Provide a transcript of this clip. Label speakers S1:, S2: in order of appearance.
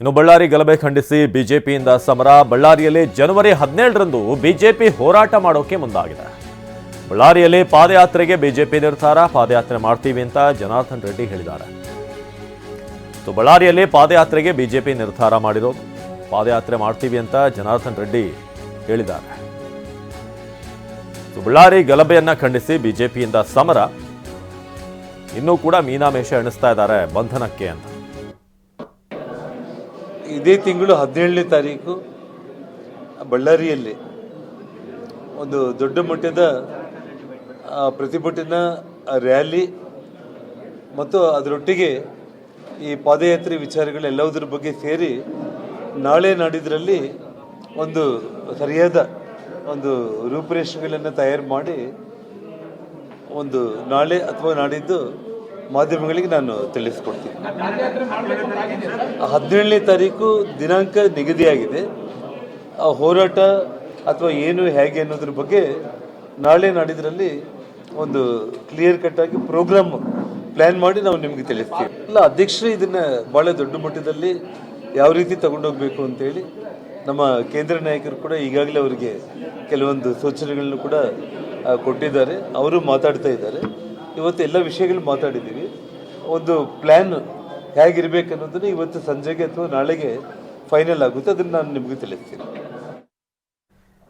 S1: ಇನ್ನು ಬಳ್ಳಾರಿ ಗಲಭೆ ಖಂಡಿಸಿ ಬಿಜೆಪಿಯಿಂದ ಸಮರ. ಬಳ್ಳಾರಿಯಲ್ಲಿ ಜನವರಿ 17ರಂದು ಬಿಜೆಪಿ ಹೋರಾಟ ಮಾಡೋಕೆ ಮುಂದಾಗಿದೆ. ಬಳ್ಳಾರಿಯಲ್ಲಿ ಪಾದಯಾತ್ರೆಗೆ ಬಿಜೆಪಿ ನಿರ್ಧಾರ. ಪಾದಯಾತ್ರೆ ಮಾಡ್ತೀವಿ ಅಂತ ಜನಾರ್ದನ್ ರೆಡ್ಡಿ ಹೇಳಿದ್ದಾರೆ. ಬಳ್ಳಾರಿಯಲ್ಲಿ ಪಾದಯಾತ್ರೆಗೆ ಬಿಜೆಪಿ ನಿರ್ಧಾರ ಮಾಡಿರೋದು. ಪಾದಯಾತ್ರೆ ಮಾಡ್ತೀವಿ ಅಂತ ಜನಾರ್ದನ್ ರೆಡ್ಡಿ ಹೇಳಿದ್ದಾರೆ. ಬಳ್ಳಾರಿ ಗಲಭೆಯನ್ನ ಖಂಡಿಸಿ ಬಿಜೆಪಿಯಿಂದ ಸಮರ. ಇನ್ನೂ ಕೂಡ ಮೀನಾಮೇಷ ಎಣಿಸ್ತಾ ಇದ್ದಾರೆ ಬಂಧನಕ್ಕೆ ಅಂತ.
S2: ಇದೇ ತಿಂಗಳು 17ನೇ ತಾರೀಕು ಬಳ್ಳಾರಿಯಲ್ಲಿ ಒಂದು ದೊಡ್ಡ ಮಟ್ಟದ ಪ್ರತಿಭಟನಾ ರ್ಯಾಲಿ ಮತ್ತು ಅದರೊಟ್ಟಿಗೆ ಈ ಪಾದಯಾತ್ರೆ ವಿಚಾರಗಳೆಲ್ಲದರ ಬಗ್ಗೆ ಸೇರಿ ನಾಳೆ ನಾಡಿದ್ರಲ್ಲಿ ಒಂದು ಸರಿಯಾದ ಒಂದು ರೂಪುರೇಷೆಗಳನ್ನು ತಯಾರು ಮಾಡಿ ಒಂದು ನಾಳೆ ಅಥವಾ ನಾಡಿದ್ದು ಮಾಧ್ಯಮಗಳಿಗೆ ನಾನು ತಿಳಿಸ್ಕೊಡ್ತೀನಿ. 17ನೇ ತಾರೀಕು ದಿನಾಂಕ ನಿಗದಿಯಾಗಿದೆ. ಆ ಹೋರಾಟ ಅಥವಾ ಏನು ಹೇಗೆ ಅನ್ನೋದ್ರ ಬಗ್ಗೆ ನಾಳೆ ನಾಡಿದ್ರಲ್ಲಿ ಒಂದು ಕ್ಲಿಯರ್ ಕಟ್ ಆಗಿ ಪ್ರೋಗ್ರಾಮ್ ಪ್ಲ್ಯಾನ್ ಮಾಡಿ ನಾವು ನಿಮಗೆ ತಿಳಿಸ್ತೀವಿ. ಇಲ್ಲ, ಅಧ್ಯಕ್ಷರು ಇದನ್ನು ಭಾಳ ದೊಡ್ಡ ಮಟ್ಟದಲ್ಲಿ ಯಾವ ರೀತಿ ತಗೊಂಡೋಗ್ಬೇಕು ಅಂತೇಳಿ ನಮ್ಮ ಕೇಂದ್ರ ನಾಯಕರು ಕೂಡ ಈಗಾಗಲೇ ಅವರಿಗೆ ಕೆಲವೊಂದು ಸೂಚನೆಗಳನ್ನು ಕೂಡ ಕೊಟ್ಟಿದ್ದಾರೆ. ಅವರು ಮಾತಾಡ್ತಾ ಇದ್ದಾರೆ. ಇವತ್ತು ಎಲ್ಲ ವಿಷಯಗಳು ಮಾತಾಡಿದ್ದೀವಿ. ಒಂದು ಪ್ಲ್ಯಾನ್ ಹೇಗಿರಬೇಕು ಅನ್ನೋದನ್ನು ಇವತ್ತು ಸಂಜೆಗೆ ಅಥವಾ ನಾಳೆಗೆ ಫೈನಲ್ ಆಗುತ್ತೆ. ಅದನ್ನು ನಾನು ನಿಮಗೆ ತಿಳಿಸ್ತೀನಿ.